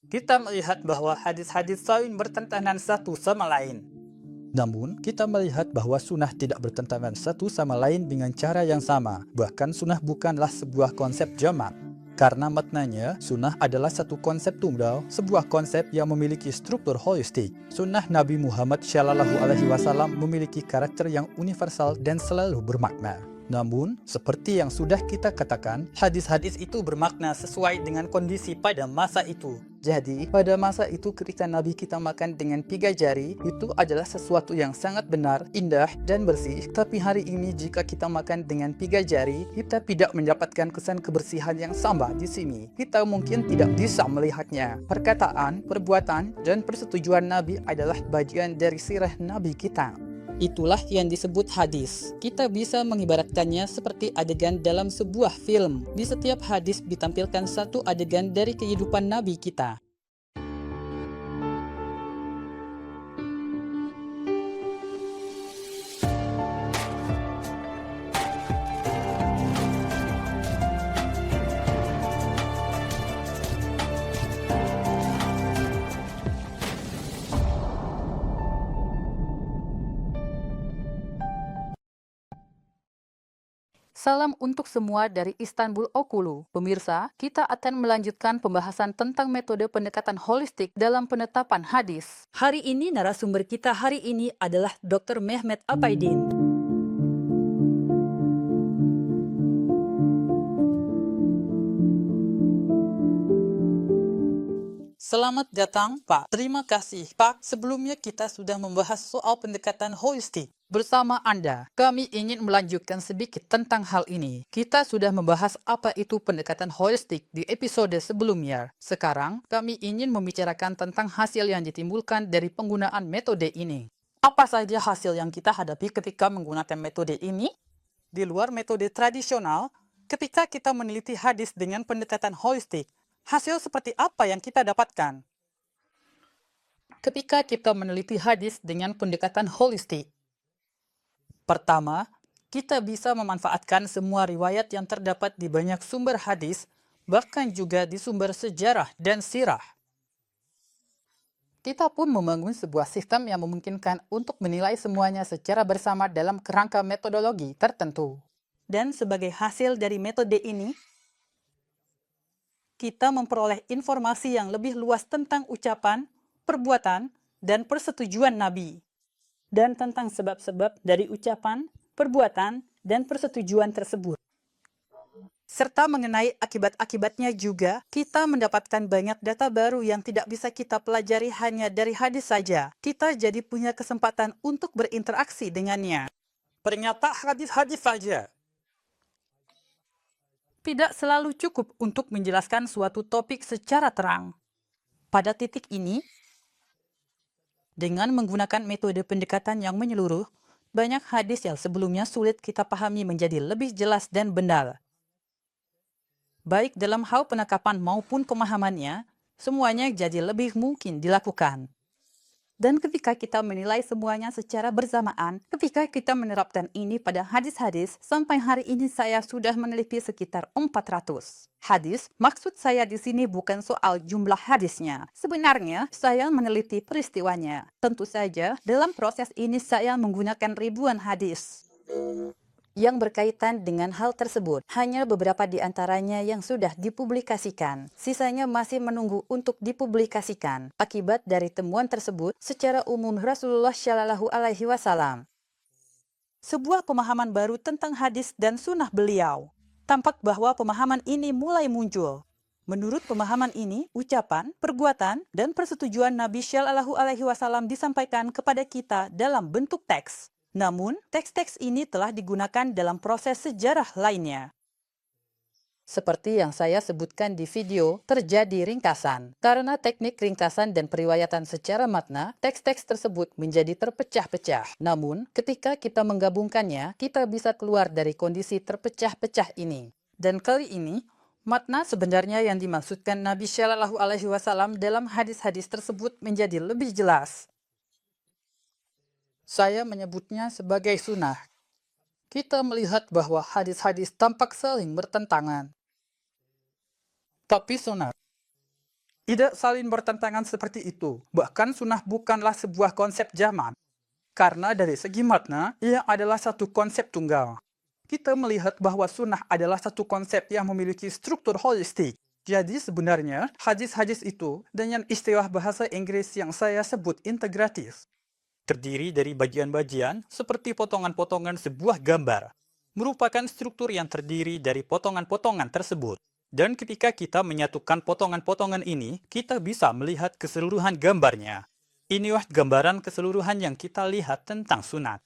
Kita melihat bahwa hadis-hadis saling bertentangan satu sama lain. Namun, kita melihat bahwa sunnah tidak bertentangan satu sama lain dengan cara yang sama. Bahkan sunnah bukanlah sebuah konsep jamak. Karena maknanya, sunnah adalah satu konsep tunggal, sebuah konsep yang memiliki struktur holistik. Sunnah Nabi Muhammad SAW memiliki karakter yang universal dan selalu bermakna. Namun, seperti yang sudah kita katakan, hadis-hadis itu bermakna sesuai dengan kondisi pada masa itu. Jadi, pada masa itu ketika Nabi kita makan dengan 3 jari, itu adalah sesuatu yang sangat benar, indah, dan bersih. Tapi hari ini jika kita makan dengan 3 jari, kita tidak mendapatkan kesan kebersihan yang sama di sini. Kita mungkin tidak bisa melihatnya. Perkataan, perbuatan, dan persetujuan Nabi adalah bagian dari sirah Nabi kita. Itulah yang disebut hadis. Kita bisa mengibaratkannya seperti adegan dalam sebuah film. Di setiap hadis ditampilkan satu adegan dari kehidupan Nabi kita. Salam untuk semua dari Istanbul Okulu. Pemirsa, kita akan melanjutkan pembahasan tentang metode pendekatan holistik dalam penetapan hadis. Hari ini narasumber kita hari ini adalah Dr. Mehmet Apaydin. Selamat datang, Pak. Terima kasih, Pak. Sebelumnya kita sudah membahas soal pendekatan holistik. Bersama Anda, kami ingin melanjutkan sedikit tentang hal ini. Kita sudah membahas apa itu pendekatan holistik di episode sebelumnya. Sekarang, kami ingin membicarakan tentang hasil yang ditimbulkan dari penggunaan metode ini. Apa saja hasil yang kita hadapi ketika menggunakan metode ini? Di luar metode tradisional, ketika kita meneliti hadis dengan pendekatan holistik, hasil seperti apa yang kita dapatkan? Ketika kita meneliti hadis dengan pendekatan holistik, pertama, kita bisa memanfaatkan semua riwayat yang terdapat di banyak sumber hadis, bahkan juga di sumber sejarah dan sirah. Kita pun membangun sebuah sistem yang memungkinkan untuk menilai semuanya secara bersama dalam kerangka metodologi tertentu. Dan sebagai hasil dari metode ini, kita memperoleh informasi yang lebih luas tentang ucapan, perbuatan, dan persetujuan Nabi, dan tentang sebab-sebab dari ucapan, perbuatan, dan persetujuan tersebut. Serta mengenai akibat-akibatnya juga, kita mendapatkan banyak data baru yang tidak bisa kita pelajari hanya dari hadis saja. Kita jadi punya kesempatan untuk berinteraksi dengannya. Ternyata hadis-hadis saja tidak selalu cukup untuk menjelaskan suatu topik secara terang. Pada titik ini, dengan menggunakan metode pendekatan yang menyeluruh, banyak hadis yang sebelumnya sulit kita pahami menjadi lebih jelas dan benar. Baik dalam hal penangkapan maupun pemahamannya, semuanya jadi lebih mungkin dilakukan. Dan ketika kita menilai semuanya secara bersamaan, ketika kita menerapkan ini pada hadis-hadis, sampai hari ini saya sudah meneliti sekitar 400 hadis. Maksud saya di sini bukan soal jumlah hadisnya. Sebenarnya, saya meneliti peristiwanya. Tentu saja, dalam proses ini saya menggunakan ribuan hadis yang berkaitan dengan hal tersebut. Hanya beberapa di antaranya yang sudah dipublikasikan. Sisanya masih menunggu untuk dipublikasikan. Akibat dari temuan tersebut, secara umum Rasulullah Shallallahu Alaihi Wasallam sebuah pemahaman baru tentang hadis dan sunnah beliau. Tampak bahwa pemahaman ini mulai muncul. Menurut pemahaman ini, ucapan, perbuatan, dan persetujuan Nabi Shallallahu Alaihi Wasallam disampaikan kepada kita dalam bentuk teks. Namun, teks-teks ini telah digunakan dalam proses sejarah lainnya. Seperti yang saya sebutkan di video, terjadi ringkasan. Karena teknik ringkasan dan periwayatan secara makna, teks-teks tersebut menjadi terpecah-pecah. Namun, ketika kita menggabungkannya, kita bisa keluar dari kondisi terpecah-pecah ini. Dan kali ini, makna sebenarnya yang dimaksudkan Nabi Shallallahu Alaihi Wasallam dalam hadis-hadis tersebut menjadi lebih jelas. Saya menyebutnya sebagai sunnah. Kita melihat bahwa hadis-hadis tampak saling bertentangan. Tapi sunnah Tidak saling bertentangan seperti itu. Bahkan sunnah bukanlah sebuah konsep zaman. Karena dari segi makna, ia adalah satu konsep tunggal. Kita melihat bahwa sunnah adalah satu konsep yang memiliki struktur holistik. Jadi sebenarnya, hadis-hadis itu dengan istilah bahasa Inggris yang saya sebut integratif. Terdiri dari bagian-bagian seperti potongan-potongan sebuah gambar. Merupakan struktur yang terdiri dari potongan-potongan tersebut. Dan ketika kita menyatukan potongan-potongan ini, kita bisa melihat keseluruhan gambarnya. Inilah gambaran keseluruhan yang kita lihat tentang sunat.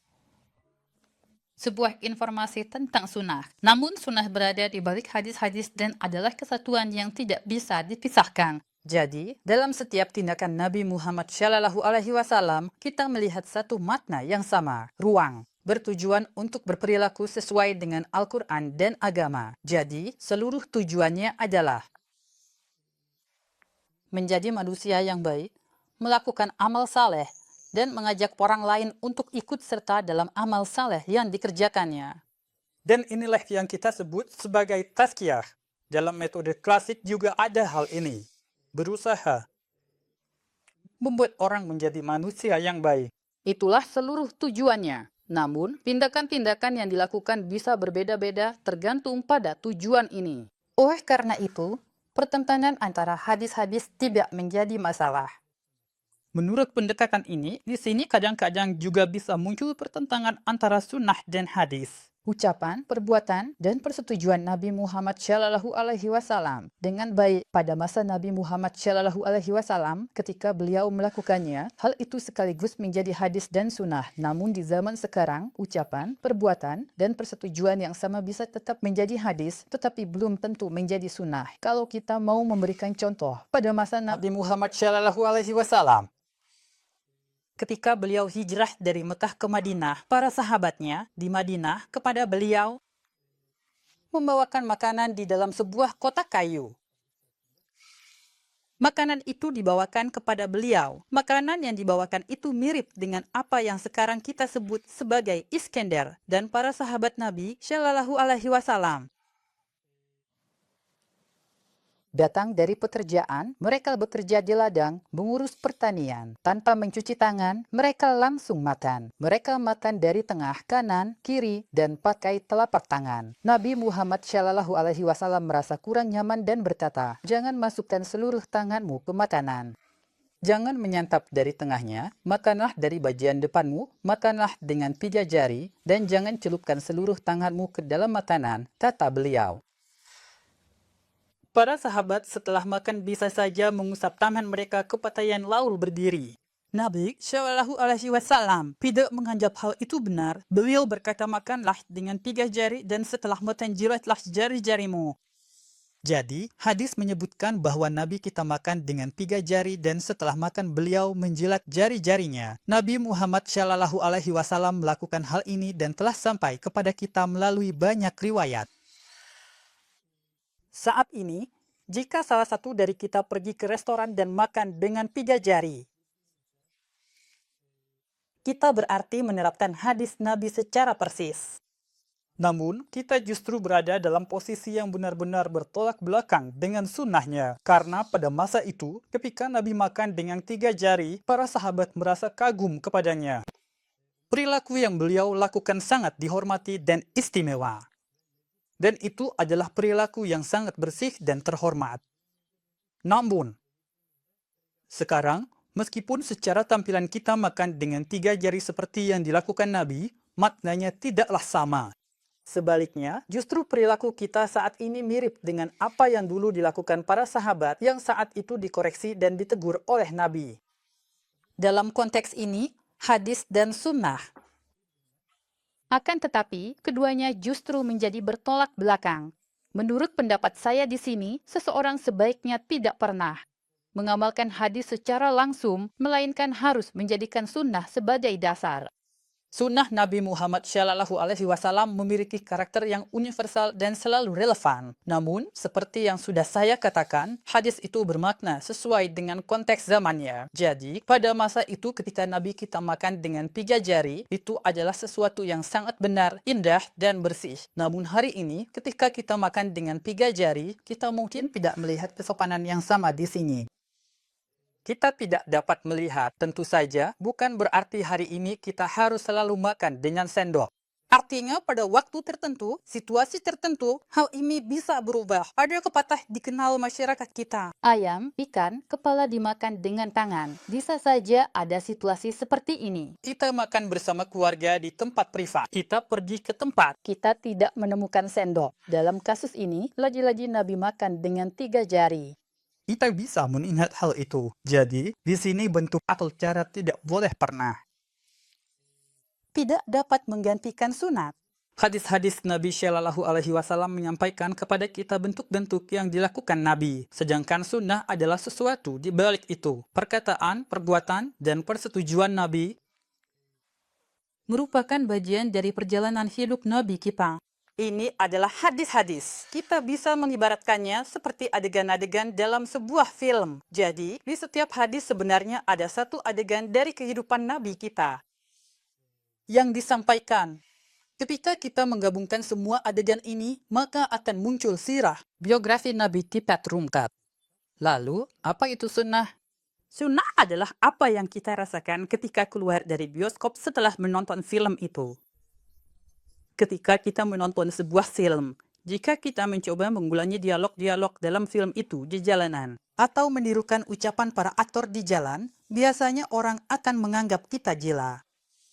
Sebuah informasi tentang sunnah. Namun sunnah berada di balik hadis-hadis dan adalah kesatuan yang tidak bisa dipisahkan. Jadi, dalam setiap tindakan Nabi Muhammad SAW, kita melihat satu makna yang sama, ruang. Bertujuan untuk berperilaku sesuai dengan Al-Quran dan agama. Jadi, seluruh tujuannya adalah menjadi manusia yang baik, melakukan amal saleh, dan mengajak orang lain untuk ikut serta dalam amal saleh yang dikerjakannya. Dan inilah yang kita sebut sebagai tazkiyah. Dalam metode klasik juga ada hal ini. Berusaha membuat orang menjadi manusia yang baik. Itulah seluruh tujuannya. Namun, tindakan-tindakan yang dilakukan bisa berbeda-beda tergantung pada tujuan ini. Oleh karena itu, pertentangan antara hadis-hadis tidak menjadi masalah. Menurut pendekatan ini, di sini kadang-kadang juga bisa muncul pertentangan antara sunnah dan hadis. Ucapan, perbuatan, dan persetujuan Nabi Muhammad SAW dengan baik pada masa Nabi Muhammad SAW ketika beliau melakukannya, hal itu sekaligus menjadi hadis dan sunnah. Namun di zaman sekarang, ucapan, perbuatan, dan persetujuan yang sama bisa tetap menjadi hadis, tetapi belum tentu menjadi sunnah. Kalau kita mau memberikan contoh, pada masa Nabi Muhammad SAW, ketika beliau hijrah dari Mekah ke Madinah, para sahabatnya di Madinah kepada beliau membawakan makanan di dalam sebuah kotak kayu. Makanan itu dibawakan kepada beliau. Makanan yang dibawakan itu mirip dengan apa yang sekarang kita sebut sebagai Iskender dan para sahabat Nabi Shallallahu Alaihi Wasallam. Datang dari pekerjaan, mereka bekerja di ladang, mengurus pertanian. Tanpa mencuci tangan, mereka langsung makan. Mereka makan dari tengah, kanan, kiri, dan pakai telapak tangan. Nabi Muhammad SAW merasa kurang nyaman dan berkata, "Jangan masukkan seluruh tanganmu ke makanan. Jangan menyantap dari tengahnya, makanlah dari bagian depanmu, makanlah dengan 3 jari, dan jangan celupkan seluruh tanganmu ke dalam makanan," kata beliau. Para sahabat setelah makan bisa saja mengusap tangan mereka ke pakaian lalu berdiri. Nabi Shallallahu Alaihi Wasallam tidak menganggap hal itu benar. Beliau berkata, "Makanlah dengan 3 jari dan setelah makan jilatlah jari-jarimu." Jadi, hadis menyebutkan bahwa Nabi kita makan dengan 3 jari dan setelah makan beliau menjilat jari-jarinya. Nabi Muhammad Shallallahu Alaihi Wasallam melakukan hal ini dan telah sampai kepada kita melalui banyak riwayat. Saat ini, jika salah satu dari kita pergi ke restoran dan makan dengan 3 jari, kita berarti menerapkan hadis Nabi secara persis. Namun, kita justru berada dalam posisi yang benar-benar bertolak belakang dengan sunnahnya. Karena pada masa itu, ketika Nabi makan dengan 3 jari, para sahabat merasa kagum kepadanya. Perilaku yang beliau lakukan sangat dihormati dan istimewa. Dan itu adalah perilaku yang sangat bersih dan terhormat. Namun, sekarang, meskipun secara tampilan kita makan dengan 3 jari seperti yang dilakukan Nabi, maknanya tidaklah sama. Sebaliknya, justru perilaku kita saat ini mirip dengan apa yang dulu dilakukan para sahabat yang saat itu dikoreksi dan ditegur oleh Nabi. Dalam konteks ini, hadis dan sunnah. Akan tetapi, keduanya justru menjadi bertolak belakang. Menurut pendapat saya di sini, seseorang sebaiknya tidak pernah mengamalkan hadis secara langsung, melainkan harus menjadikan sunnah sebagai dasar. Sunnah Nabi Muhammad SAW memiliki karakter yang universal dan selalu relevan. Namun, seperti yang sudah saya katakan, hadis itu bermakna sesuai dengan konteks zamannya. Jadi, pada masa itu ketika Nabi kita makan dengan 3 jari, itu adalah sesuatu yang sangat benar, indah, dan bersih. Namun hari ini, ketika kita makan dengan 3 jari, kita mungkin tidak melihat kesopanan yang sama di sini. kita tidak dapat melihat. Tentu saja, bukan berarti hari ini kita harus selalu makan dengan sendok. Artinya pada waktu tertentu, situasi tertentu, hal ini bisa berubah. Ada pepatah dikenal masyarakat kita. Ayam, ikan, kepala dimakan dengan tangan. Bisa saja ada situasi seperti ini. Kita makan bersama keluarga di tempat privat. Kita pergi ke tempat. Kita tidak menemukan sendok. Dalam kasus ini, lagi-lagi Nabi makan dengan 3 jari. Kita bisa mengingat hal itu. Jadi, di sini bentuk atau cara tidak boleh pernah. Tidak dapat menggantikan sunat. Hadis-hadis Nabi Shallallahu Alaihi Wasallam menyampaikan kepada kita bentuk-bentuk yang dilakukan Nabi, sedangkan sunnah adalah sesuatu di balik itu. Perkataan, perbuatan, dan persetujuan Nabi merupakan bagian dari perjalanan hidup Nabi kita. Ini adalah hadis-hadis. Kita bisa mengibaratkannya seperti adegan-adegan dalam sebuah film. Jadi, di setiap hadis sebenarnya ada satu adegan dari kehidupan Nabi kita yang disampaikan. Ketika kita menggabungkan semua adegan ini, maka akan muncul sirah, biografi Nabi Tipat Rumkat. Lalu, apa itu sunnah? Sunnah adalah apa yang kita rasakan ketika keluar dari bioskop setelah menonton film itu. Ketika kita menonton sebuah film, jika kita mencoba mengulangi dialog-dialog dalam film itu di jalanan, atau menirukan ucapan para aktor di jalan, biasanya orang akan menganggap kita gila.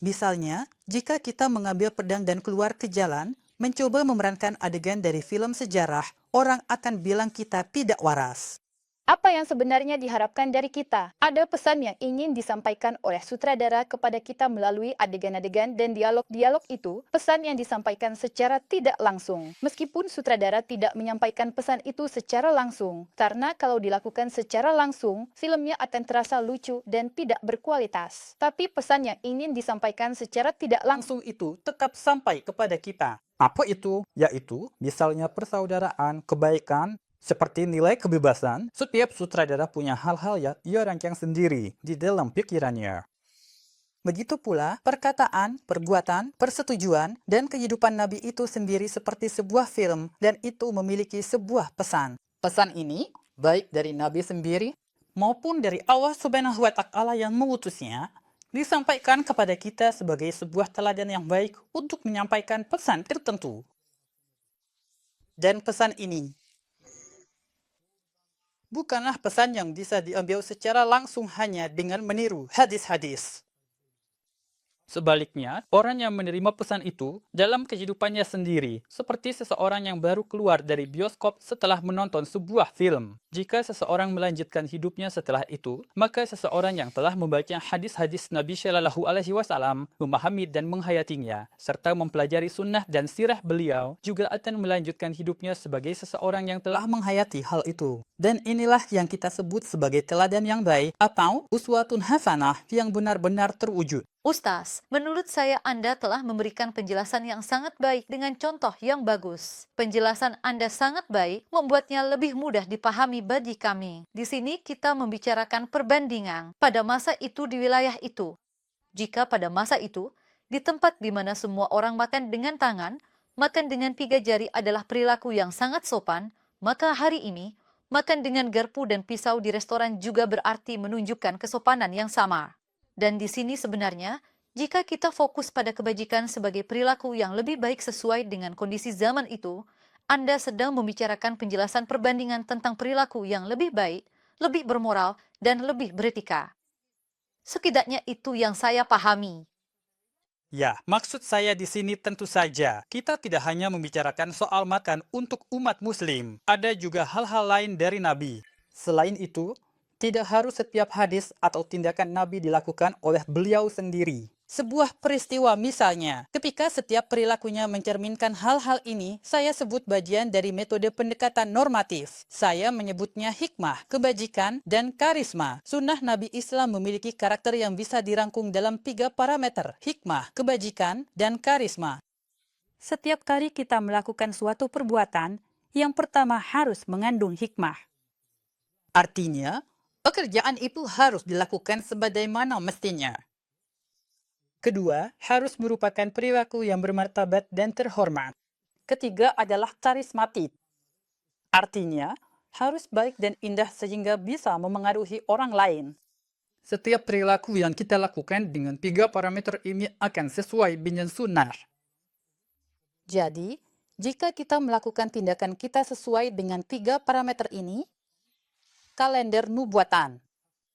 Misalnya, jika kita mengambil pedang dan keluar ke jalan, mencoba memerankan adegan dari film sejarah, orang akan bilang kita tidak waras. Apa yang sebenarnya diharapkan dari kita? Ada pesan yang ingin disampaikan oleh sutradara kepada kita melalui adegan-adegan dan dialog-dialog itu, pesan yang disampaikan secara tidak langsung. Meskipun sutradara tidak menyampaikan pesan itu secara langsung, karena kalau dilakukan secara langsung, filmnya akan terasa lucu dan tidak berkualitas. Tapi pesan yang ingin disampaikan secara tidak langsung itu tetap sampai kepada kita. Apa itu? Yaitu, misalnya persaudaraan, kebaikan, seperti nilai kebebasan, setiap sutradara punya hal-hal yang ia rancang sendiri di dalam pikirannya. Begitu pula, perkataan, perbuatan, persetujuan, dan kehidupan Nabi itu sendiri seperti sebuah film, dan itu memiliki sebuah pesan. Pesan ini, baik dari Nabi sendiri, maupun dari Allah Subhanahu wa Ta'ala yang mengutusnya, disampaikan kepada kita sebagai sebuah teladan yang baik untuk menyampaikan pesan tertentu. Dan pesan ini bukanlah pesan yang bisa diambil secara langsung hanya dengan meniru hadis-hadis. Sebaliknya, orang yang menerima pesan itu dalam kehidupannya sendiri, seperti seseorang yang baru keluar dari bioskop setelah menonton sebuah film. Jika seseorang melanjutkan hidupnya setelah itu, maka seseorang yang telah membaca hadis-hadis Nabi Shallallahu Alaihi Wasallam, memahami dan menghayatinya, serta mempelajari sunnah dan sirah beliau, juga akan melanjutkan hidupnya sebagai seseorang yang telah menghayati hal itu. Dan inilah yang kita sebut sebagai teladan yang baik atau uswatun hasanah yang benar-benar terwujud. Ustaz, menurut saya Anda telah memberikan penjelasan yang sangat baik dengan contoh yang bagus. Penjelasan Anda sangat baik, membuatnya lebih mudah dipahami bagi kami. Di sini kita membicarakan perbandingan pada masa itu di wilayah itu. Jika pada masa itu, di tempat di mana semua orang makan dengan tangan, makan dengan 3 jari adalah perilaku yang sangat sopan, maka hari ini, makan dengan garpu dan pisau di restoran juga berarti menunjukkan kesopanan yang sama. Dan di sini sebenarnya, jika kita fokus pada kebajikan sebagai perilaku yang lebih baik sesuai dengan kondisi zaman itu, Anda sedang membicarakan penjelasan perbandingan tentang perilaku yang lebih baik, lebih bermoral, dan lebih beretika. Setidaknya itu yang saya pahami. Ya, maksud saya di sini tentu saja, kita tidak hanya membicarakan soal makan untuk umat muslim, ada juga hal-hal lain dari Nabi. Selain itu, tidak harus setiap hadis atau tindakan Nabi dilakukan oleh beliau sendiri. Sebuah peristiwa misalnya, ketika setiap perilakunya mencerminkan hal-hal ini, saya sebut bagian dari metode pendekatan normatif. Saya menyebutnya hikmah, kebajikan, dan karisma. Sunnah Nabi Islam memiliki karakter yang bisa dirangkum dalam 3 parameter, hikmah, kebajikan, dan karisma. Setiap kali kita melakukan suatu perbuatan, yang pertama harus mengandung hikmah. Artinya, pekerjaan itu harus dilakukan sebagaimana mestinya. Kedua, harus merupakan perilaku yang bermartabat dan terhormat. Ketiga adalah karismatik. Artinya, harus baik dan indah sehingga bisa memengaruhi orang lain. Setiap perilaku yang kita lakukan dengan 3 parameter ini akan sesuai dengan sunnah. Jadi, jika kita melakukan tindakan kita sesuai dengan 3 parameter ini, kalender nubuatan.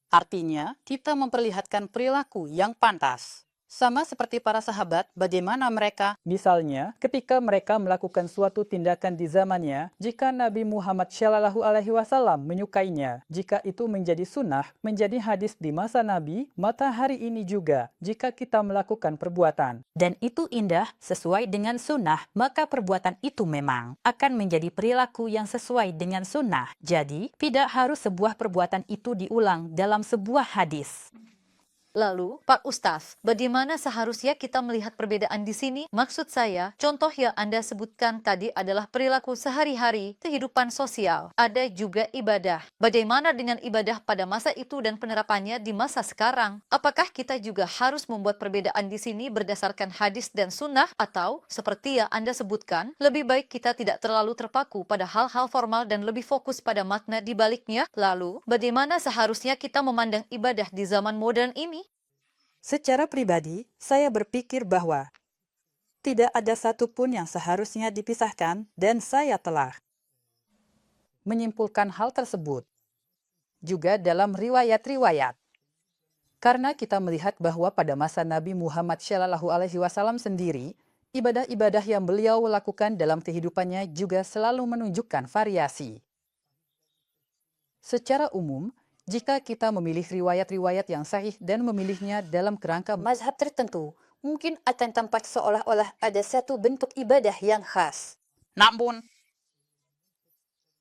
Artinya, kita memperlihatkan perilaku yang pantas. Sama seperti para sahabat, bagaimana mereka? Misalnya, ketika mereka melakukan suatu tindakan di zamannya, jika Nabi Muhammad SAW menyukainya, jika itu menjadi sunnah, menjadi hadis di masa Nabi, maka hari ini juga, jika kita melakukan perbuatan, dan itu indah sesuai dengan sunnah, maka perbuatan itu memang akan menjadi perilaku yang sesuai dengan sunnah. Jadi, tidak harus sebuah perbuatan itu diulang dalam sebuah hadis. Lalu, Pak Ustaz, bagaimana seharusnya kita melihat perbedaan di sini? Maksud saya, contoh yang Anda sebutkan tadi adalah perilaku sehari-hari, kehidupan sosial, ada juga ibadah. Bagaimana dengan ibadah pada masa itu dan penerapannya di masa sekarang? Apakah kita juga harus membuat perbedaan di sini berdasarkan hadis dan sunnah? Atau, seperti yang Anda sebutkan, lebih baik kita tidak terlalu terpaku pada hal-hal formal dan lebih fokus pada makna di baliknya? Lalu, bagaimana seharusnya kita memandang ibadah di zaman modern ini? Secara pribadi, saya berpikir bahwa tidak ada satupun yang seharusnya dipisahkan dan saya telah menyimpulkan hal tersebut juga dalam riwayat-riwayat. Karena kita melihat bahwa pada masa Nabi Muhammad SAW sendiri, ibadah-ibadah yang beliau lakukan dalam kehidupannya juga selalu menunjukkan variasi. Secara umum, jika kita memilih riwayat-riwayat yang sahih dan memilihnya dalam kerangka mazhab tertentu, mungkin akan tampak seolah-olah ada satu bentuk ibadah yang khas. Namun,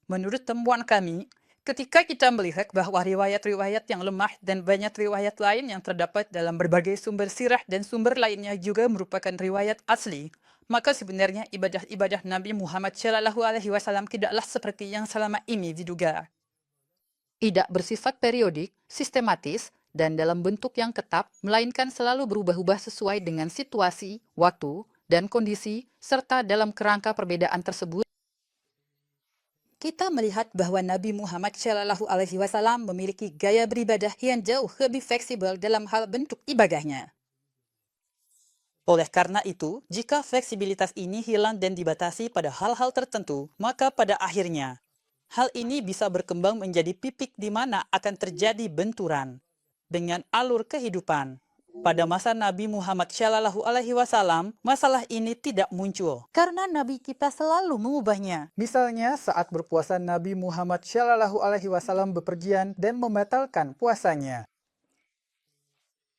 menurut temuan kami, ketika kita melihat bahwa riwayat-riwayat yang lemah dan banyak riwayat lain yang terdapat dalam berbagai sumber sirah dan sumber lainnya juga merupakan riwayat asli, maka sebenarnya ibadah-ibadah Nabi Muhammad SAW tidaklah seperti yang selama ini diduga. Tidak bersifat periodik, sistematis, dan dalam bentuk yang tetap, melainkan selalu berubah-ubah sesuai dengan situasi, waktu, dan kondisi, serta dalam kerangka perbedaan tersebut. Kita melihat bahwa Nabi Muhammad SAW memiliki gaya beribadah yang jauh lebih fleksibel dalam hal bentuk ibadahnya. Oleh karena itu, jika fleksibilitas ini hilang dan dibatasi pada hal-hal tertentu, maka pada akhirnya, hal ini bisa berkembang menjadi pipik di mana akan terjadi benturan dengan alur kehidupan. Pada masa Nabi Muhammad SAW, masalah ini tidak muncul karena Nabi kita selalu mengubahnya. Misalnya saat berpuasa Nabi Muhammad SAW bepergian dan membatalkan puasanya.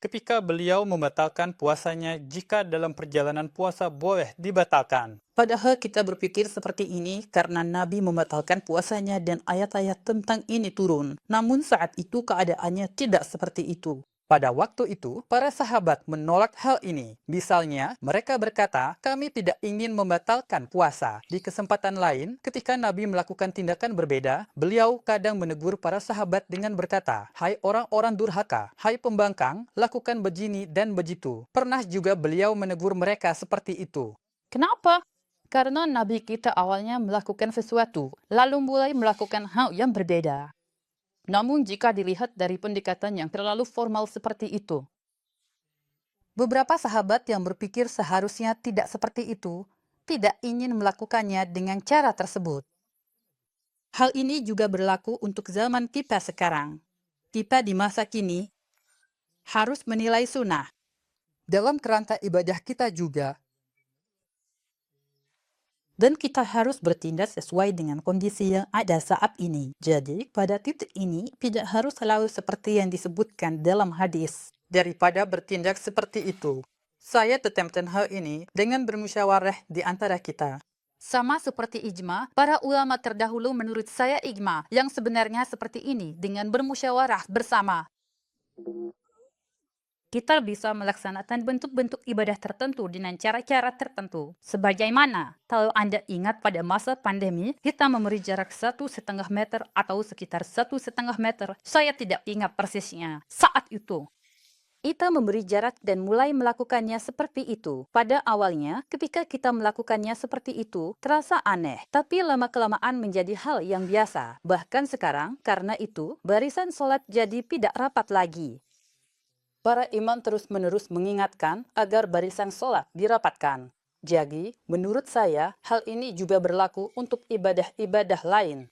Ketika beliau membatalkan puasanya jika dalam perjalanan puasa boleh dibatalkan. Padahal kita berpikir seperti ini karena Nabi membatalkan puasanya dan ayat-ayat tentang ini turun. Namun saat itu keadaannya tidak seperti itu. Pada waktu itu, para sahabat menolak hal ini. Misalnya, mereka berkata, kami tidak ingin membatalkan puasa. Di kesempatan lain, ketika Nabi melakukan tindakan berbeda, beliau kadang menegur para sahabat dengan berkata, hai orang-orang durhaka, hai pembangkang, lakukan begini dan begitu. Pernah juga beliau menegur mereka seperti itu. Kenapa? Karena Nabi kita awalnya melakukan sesuatu, lalu mulai melakukan hal yang berbeda. Namun jika dilihat dari pendekatan yang terlalu formal seperti itu, beberapa sahabat yang berpikir seharusnya tidak seperti itu, tidak ingin melakukannya dengan cara tersebut. Hal ini juga berlaku untuk zaman kita sekarang. Kita di masa kini harus menilai sunnah dalam kerangka ibadah kita juga. Dan kita harus bertindak sesuai dengan kondisi yang ada saat ini. Jadi, pada titik ini, tidak harus selalu seperti yang disebutkan dalam hadis. Daripada bertindak seperti itu, saya tetapkan hal ini dengan bermusyawarah di antara kita. Sama seperti ijma, para ulama terdahulu menurut saya ijma yang sebenarnya seperti ini dengan bermusyawarah bersama. Kita bisa melaksanakan bentuk-bentuk ibadah tertentu dengan cara-cara tertentu. Sebagaimana, kalau Anda ingat pada masa pandemi, kita memberi jarak 1,5 meter atau sekitar 1,5 meter. Saya tidak ingat persisnya. Saat itu, kita memberi jarak dan mulai melakukannya seperti itu. Pada awalnya, ketika kita melakukannya seperti itu, terasa aneh. Tapi lama-kelamaan menjadi hal yang biasa. Bahkan sekarang, karena itu, barisan sholat jadi tidak rapat lagi. Para imam terus-menerus mengingatkan agar barisan sholat dirapatkan. Jadi, menurut saya, hal ini juga berlaku untuk ibadah-ibadah lain.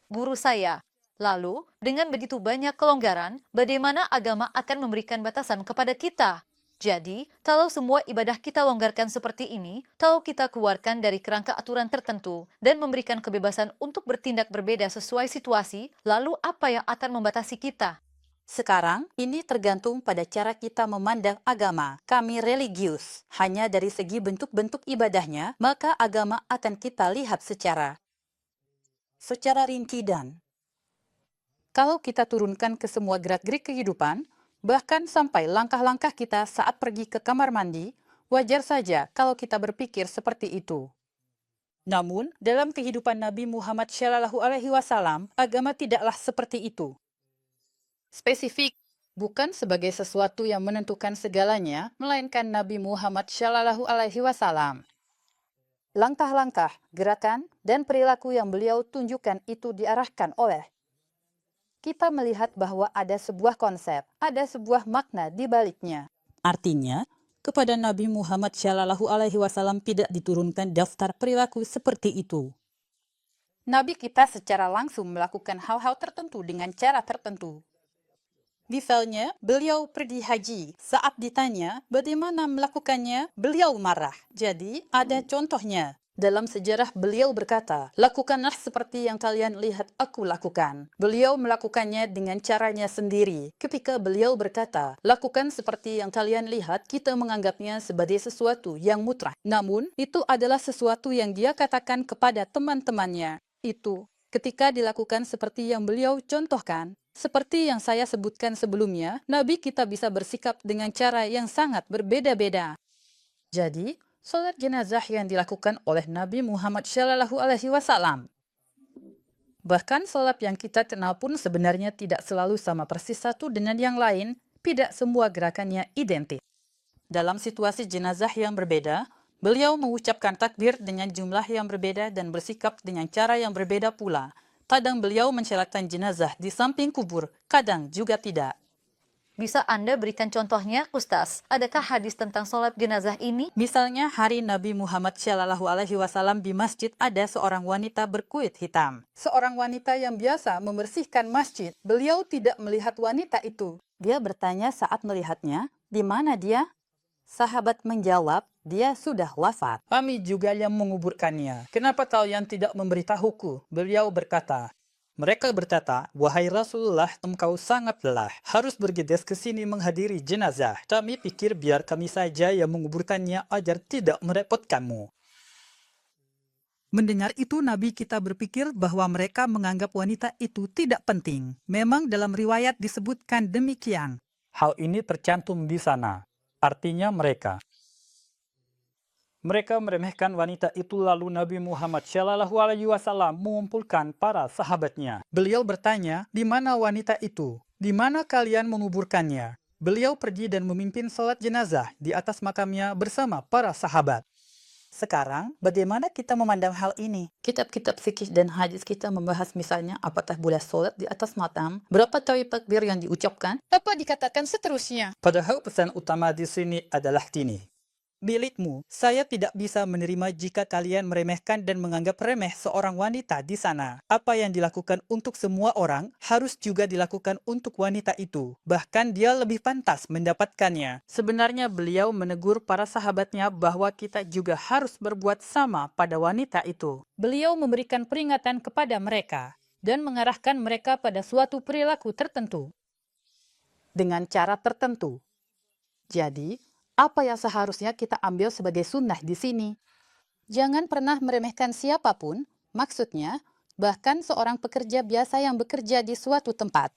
Guru saya. Lalu, dengan begitu banyak kelonggaran, bagaimana agama akan memberikan batasan kepada kita? Jadi, kalau semua ibadah kita longgarkan seperti ini, kalau kita keluarkan dari kerangka aturan tertentu dan memberikan kebebasan untuk bertindak berbeda sesuai situasi, lalu apa yang akan membatasi kita? Sekarang, ini tergantung pada cara kita memandang agama. Kami religius. Hanya dari segi bentuk-bentuk ibadahnya, maka agama akan kita lihat secara rinci dan kalau kita turunkan ke semua gerak-gerik kehidupan, bahkan sampai langkah-langkah kita saat pergi ke kamar mandi, wajar saja kalau kita berpikir seperti itu. Namun, dalam kehidupan Nabi Muhammad SAW, agama tidaklah seperti itu. Spesifik, bukan sebagai sesuatu yang menentukan segalanya, melainkan Nabi Muhammad SAW. Langkah-langkah, gerakan, dan perilaku yang beliau tunjukkan itu diarahkan oleh kita melihat bahwa ada sebuah konsep, ada sebuah makna di baliknya. Artinya, kepada Nabi Muhammad SAW tidak diturunkan daftar perilaku seperti itu. Nabi kita secara langsung melakukan hal-hal tertentu dengan cara tertentu. Misalnya, beliau pergi haji. Saat ditanya bagaimana melakukannya, beliau marah. Jadi, ada contohnya. Dalam sejarah beliau berkata, lakukanlah seperti yang kalian lihat aku lakukan. Beliau melakukannya dengan caranya sendiri. Ketika beliau berkata, lakukan seperti yang kalian lihat, kita menganggapnya sebagai sesuatu yang mutlak. Namun, itu adalah sesuatu yang dia katakan kepada teman-temannya. Itu, ketika dilakukan seperti yang beliau contohkan, seperti yang saya sebutkan sebelumnya, Nabi kita bisa bersikap dengan cara yang sangat berbeda-beda. Jadi, sholat jenazah yang dilakukan oleh Nabi Muhammad SAW. Bahkan sholat yang kita kenal pun sebenarnya tidak selalu sama persis satu dengan yang lain, tidak semua gerakannya identik. Dalam situasi jenazah yang berbeda, beliau mengucapkan takbir dengan jumlah yang berbeda dan bersikap dengan cara yang berbeda pula. Kadang beliau mensolatkan jenazah di samping kubur, kadang juga tidak. Bisa Anda berikan contohnya, Ustaz? Adakah hadis tentang sholat jenazah ini? Misalnya hari Nabi Muhammad SAW di masjid ada seorang wanita berkulit hitam. Seorang wanita yang biasa membersihkan masjid. Beliau tidak melihat wanita itu. Dia bertanya saat melihatnya, di mana dia? Sahabat menjawab, dia sudah wafat. Kami juga yang menguburkannya. Kenapa kalian tidak memberitahuku? Beliau berkata, mereka berkata, wahai Rasulullah, engkau sangat lelah. Harus bergegas ke sini menghadiri jenazah. Kami pikir biar kami saja yang menguburkannya agar tidak merepotkanmu. Mendengar itu, Nabi kita berpikir bahwa mereka menganggap wanita itu tidak penting. Memang dalam riwayat disebutkan demikian. Hal ini tercantum di sana. Artinya mereka meremehkan wanita itu, lalu Nabi Muhammad SAW mengumpulkan para sahabatnya. Beliau bertanya, di mana wanita itu? Di mana kalian menguburkannya? Beliau pergi dan memimpin sholat jenazah di atas makamnya bersama para sahabat. Sekarang, bagaimana kita memandang hal ini? Kitab-kitab fikih dan hadis kita membahas misalnya apakah boleh sholat di atas makam, berapa kali takbir yang diucapkan, apa dikatakan seterusnya. Padahal pesan utama di sini adalah ini. Milikmu, saya tidak bisa menerima jika kalian meremehkan dan menganggap remeh seorang wanita di sana. Apa yang dilakukan untuk semua orang harus juga dilakukan untuk wanita itu. Bahkan dia lebih pantas mendapatkannya. Sebenarnya beliau menegur para sahabatnya bahwa kita juga harus berbuat sama pada wanita itu. Beliau memberikan peringatan kepada mereka dan mengarahkan mereka pada suatu perilaku tertentu dengan cara tertentu. Jadi, apa yang seharusnya kita ambil sebagai sunnah di sini? Jangan pernah meremehkan siapapun, maksudnya, bahkan seorang pekerja biasa yang bekerja di suatu tempat.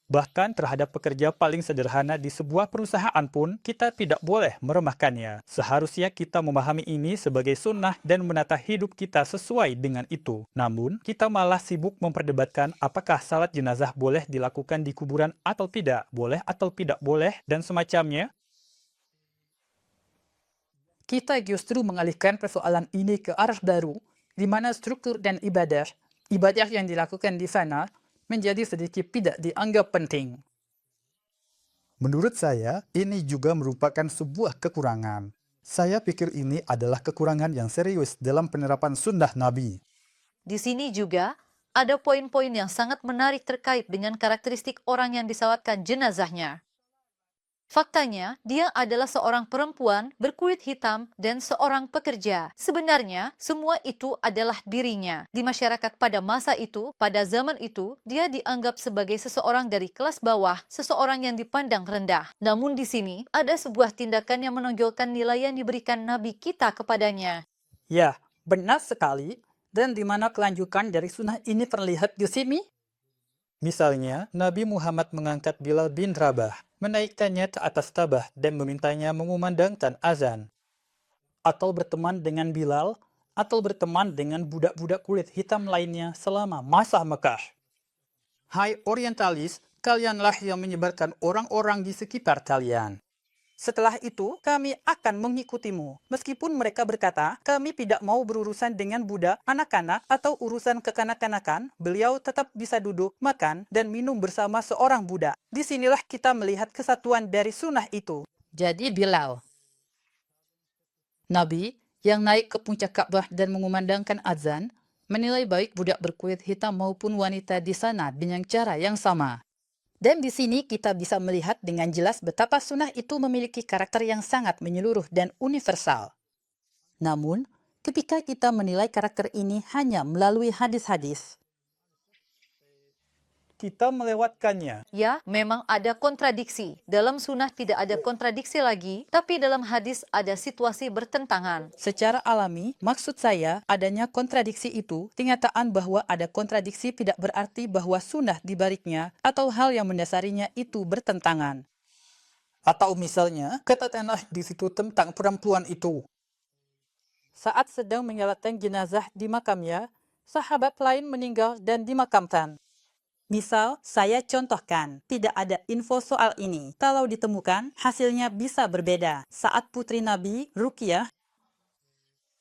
Bahkan terhadap pekerja paling sederhana di sebuah perusahaan pun, kita tidak boleh meremehkannya. Seharusnya kita memahami ini sebagai sunnah dan menata hidup kita sesuai dengan itu. Namun, kita malah sibuk memperdebatkan apakah salat jenazah boleh dilakukan di kuburan atau tidak, boleh atau tidak boleh, dan semacamnya. Kita justru mengalihkan persoalan ini ke arah baru, di mana struktur dan ibadah yang dilakukan di sana menjadi sedikit tidak dianggap penting. Menurut saya, ini juga merupakan sebuah kekurangan. Saya pikir ini adalah kekurangan yang serius dalam penerapan sunnah Nabi. Di sini juga ada poin-poin yang sangat menarik terkait dengan karakteristik orang yang disolatkan jenazahnya. Faktanya, dia adalah seorang perempuan berkulit hitam dan seorang pekerja. Sebenarnya, semua itu adalah dirinya. Di masyarakat pada masa itu, pada zaman itu, dia dianggap sebagai seseorang dari kelas bawah, seseorang yang dipandang rendah. Namun di sini, ada sebuah tindakan yang menonjolkan nilai yang diberikan Nabi kita kepadanya. Ya, benar sekali. Dan di mana kelanjutan dari sunnah ini terlihat di sini? Misalnya, Nabi Muhammad mengangkat Bilal bin Rabah, menaikkannya ke atas tabah dan memintanya mengumandangkan azan. Atau berteman dengan Bilal, atau berteman dengan budak-budak kulit hitam lainnya selama masa Mekah. Hai orientalis, kalianlah yang menyebarkan orang-orang di sekitar kalian. Setelah itu, kami akan mengikutimu. Meskipun mereka berkata, kami tidak mau berurusan dengan budak, anak-anak, atau urusan kekanak-kanakan, beliau tetap bisa duduk, makan, dan minum bersama seorang budak. Disinilah kita melihat kesatuan dari sunnah itu. Jadi Bilal, Nabi yang naik ke puncak Ka'bah dan mengumandangkan azan, menilai baik budak berkulit hitam maupun wanita di sana dengan cara yang sama. Dan di sini kita bisa melihat dengan jelas betapa sunnah itu memiliki karakter yang sangat menyeluruh dan universal. Namun, ketika kita menilai karakter ini hanya melalui hadis-hadis, Kita melewatkannya. Ya, memang ada kontradiksi. Dalam sunnah tidak ada kontradiksi lagi, tapi dalam hadis ada situasi bertentangan. secara alami, maksud saya adanya kontradiksi itu, kenyataan bahwa ada kontradiksi tidak berarti bahwa sunnah di baliknya atau hal yang mendasarinya itu bertentangan. Atau misalnya, katakanlah di situ tentang perempuan itu. Saat sedang menyalatkan jenazah di makamnya, sahabat lain meninggal dan dimakamkan. Misal, saya contohkan, tidak ada info soal ini. Kalau ditemukan, hasilnya bisa berbeda. Saat putri Nabi, Ruqyah,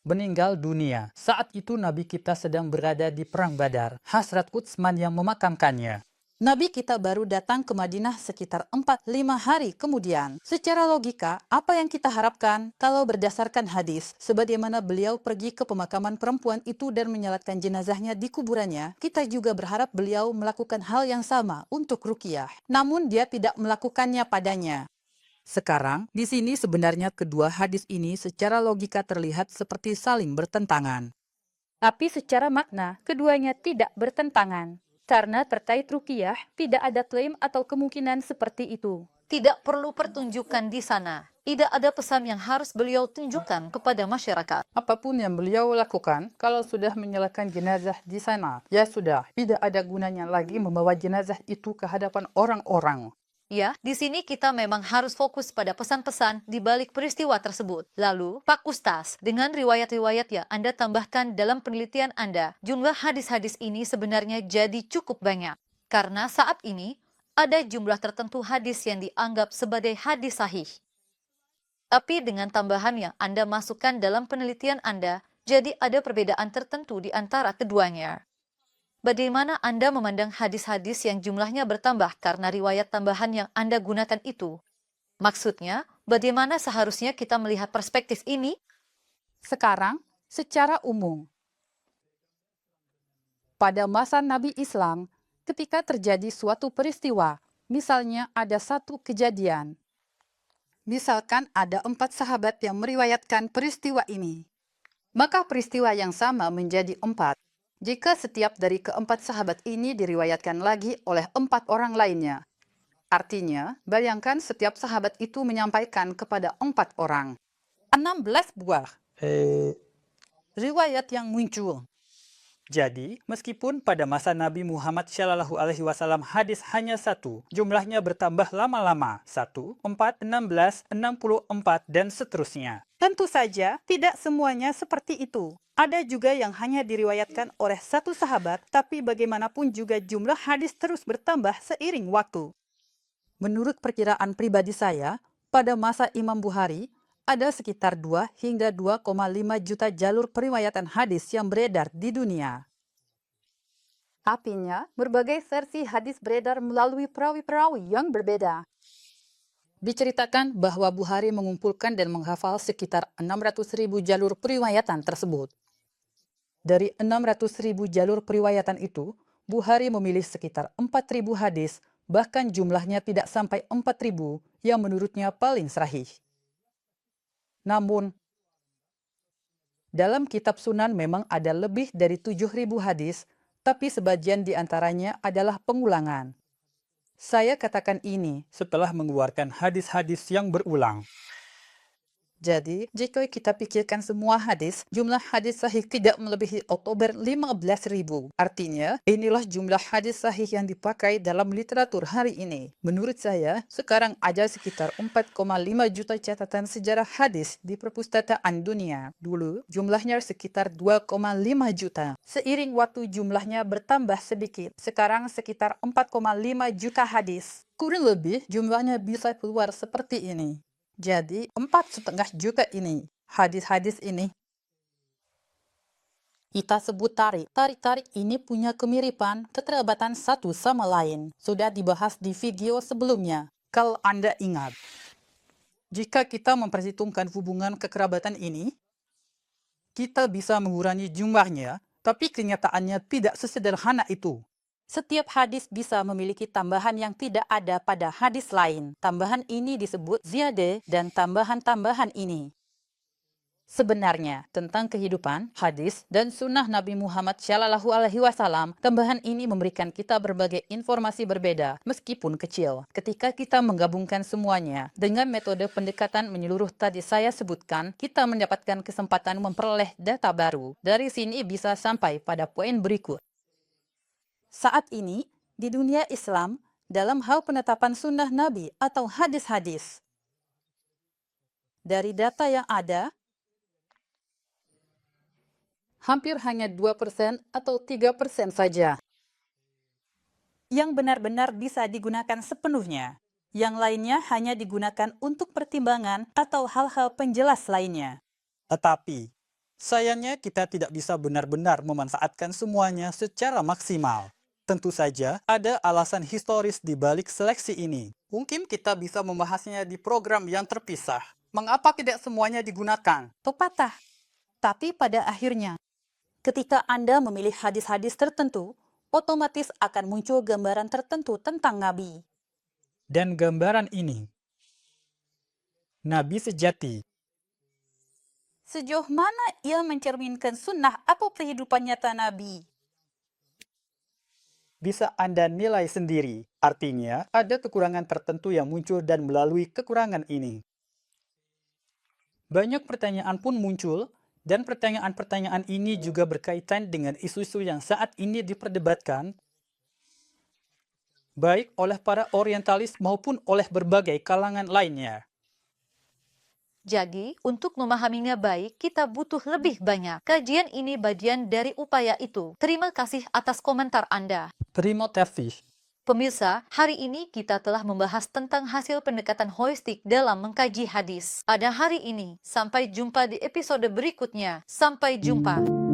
meninggal dunia. Saat itu Nabi kita sedang berada di Perang Badar. Hasrat Utsman yang memakamkannya. Nabi kita baru datang ke Madinah sekitar 4-5 hari kemudian. Secara logika, apa yang kita harapkan kalau berdasarkan hadis, sebagaimana beliau pergi ke pemakaman perempuan itu dan menyalatkan jenazahnya di kuburannya, kita juga berharap beliau melakukan hal yang sama untuk Ruqyah. Namun dia tidak melakukannya padanya. Sekarang, di sini sebenarnya kedua hadis ini secara logika terlihat seperti saling bertentangan. Tapi secara makna, keduanya tidak bertentangan. Karena terkait Ruqyah, tidak ada klaim atau kemungkinan seperti itu. Tidak perlu pertunjukan di sana. Tidak ada pesan yang harus beliau tunjukkan kepada masyarakat. Apapun yang beliau lakukan, kalau sudah menyalakan jenazah di sana, ya sudah, tidak ada gunanya lagi membawa jenazah itu ke hadapan orang-orang. Ya, di sini kita memang harus fokus pada pesan-pesan di balik peristiwa tersebut. Lalu, Pak Ustaz, dengan riwayat-riwayat yang Anda tambahkan dalam penelitian Anda, jumlah hadis-hadis ini sebenarnya jadi cukup banyak. Karena saat ini, ada jumlah tertentu hadis yang dianggap sebagai hadis sahih. Tapi dengan tambahan yang Anda masukkan dalam penelitian Anda, jadi ada perbedaan tertentu di antara keduanya. Bagaimana Anda memandang hadis-hadis yang jumlahnya bertambah karena riwayat tambahan yang Anda gunakan itu? Maksudnya, bagaimana seharusnya kita melihat perspektif ini? Sekarang, secara umum, pada masa Nabi Islam, ketika terjadi suatu peristiwa, misalnya ada satu kejadian. Misalkan ada 4 sahabat yang meriwayatkan peristiwa ini. Maka peristiwa yang sama menjadi 4. Jika setiap dari keempat sahabat ini diriwayatkan lagi oleh 4 orang lainnya. Artinya, bayangkan setiap sahabat itu menyampaikan kepada 4 orang. 16 buah riwayat yang muncul. Jadi, meskipun pada masa Nabi Muhammad SAW hadis hanya 1, jumlahnya bertambah lama-lama. 1, 4, 16, 64, dan seterusnya. Tentu saja, tidak semuanya seperti itu. Ada juga yang hanya diriwayatkan oleh 1 sahabat, tapi bagaimanapun juga jumlah hadis terus bertambah seiring waktu. Menurut perkiraan pribadi saya, pada masa Imam Bukhari, ada sekitar 2 hingga 2,5 juta jalur periwayatan hadis yang beredar di dunia. Artinya, berbagai versi hadis beredar melalui perawi-perawi yang berbeda. Diceritakan bahwa Bukhari mengumpulkan dan menghafal sekitar 600.000 jalur periwayatan tersebut. Dari 600.000 jalur periwayatan itu, Bukhari memilih sekitar 4.000 hadis, bahkan jumlahnya tidak sampai 4.000 yang menurutnya paling sahih. Namun, dalam kitab Sunan memang ada lebih dari 7.000 hadis, tapi sebagian di antaranya adalah pengulangan. Saya katakan ini setelah mengeluarkan hadis-hadis yang berulang. Jadi, jika kita pikirkan semua hadis, jumlah hadis sahih tidak melebihi Oktober 15.000. Artinya, inilah jumlah hadis sahih yang dipakai dalam literatur hari ini. Menurut saya, sekarang ada sekitar 4,5 juta catatan sejarah hadis di perpustakaan dunia. Dulu, jumlahnya sekitar 2,5 juta. Seiring waktu jumlahnya bertambah sedikit. Sekarang sekitar 4,5 juta hadis. Kurang lebih, jumlahnya bisa keluar seperti ini. Jadi, 4,5 juta ini, hadis-hadis ini, kita sebut tarik. Tarik-tarik ini punya kemiripan, keterlibatan satu sama lain. Sudah dibahas di video sebelumnya, kalau Anda ingat. Jika kita memperhitungkan hubungan kekerabatan ini, kita bisa mengurangi jumlahnya, tapi kenyataannya tidak sesederhana itu. Setiap hadis bisa memiliki tambahan yang tidak ada pada hadis lain. Tambahan ini disebut ziyadah dan tambahan-tambahan ini. Sebenarnya, tentang kehidupan, hadis, dan sunnah Nabi Muhammad SAW, tambahan ini memberikan kita berbagai informasi berbeda, meskipun kecil. Ketika kita menggabungkan semuanya, dengan metode pendekatan menyeluruh tadi saya sebutkan, kita mendapatkan kesempatan memperoleh data baru. Dari sini bisa sampai pada poin berikut. Saat ini, di dunia Islam, dalam hal penetapan sunnah Nabi atau hadis-hadis, dari data yang ada, hampir hanya 2% atau 3% saja yang benar-benar bisa digunakan sepenuhnya. Yang lainnya hanya digunakan untuk pertimbangan atau hal-hal penjelas lainnya. Tetapi, sayangnya kita tidak bisa benar-benar memanfaatkan semuanya secara maksimal. Tentu saja ada alasan historis di balik seleksi ini. Mungkin kita bisa membahasnya di program yang terpisah. Mengapa tidak semuanya digunakan? Pepatah. Tapi pada akhirnya, ketika Anda memilih hadis-hadis tertentu, otomatis akan muncul gambaran tertentu tentang Nabi. Dan gambaran ini, Nabi sejati. Sejauh mana ia mencerminkan sunnah atau kehidupan nyata Nabi? Bisa Anda nilai sendiri. Artinya, ada kekurangan tertentu yang muncul dan melalui kekurangan ini, banyak pertanyaan pun muncul, dan pertanyaan-pertanyaan ini juga berkaitan dengan isu-isu yang saat ini diperdebatkan, baik oleh para orientalis maupun oleh berbagai kalangan lainnya. Jadi, untuk memahaminya baik, kita butuh lebih banyak. Kajian ini bagian dari upaya itu. Terima kasih atas komentar Anda. Terima kasih. Pemirsa, hari ini kita telah membahas tentang hasil pendekatan holistik dalam mengkaji hadis. Pada hari ini, sampai jumpa di episode berikutnya. Sampai jumpa.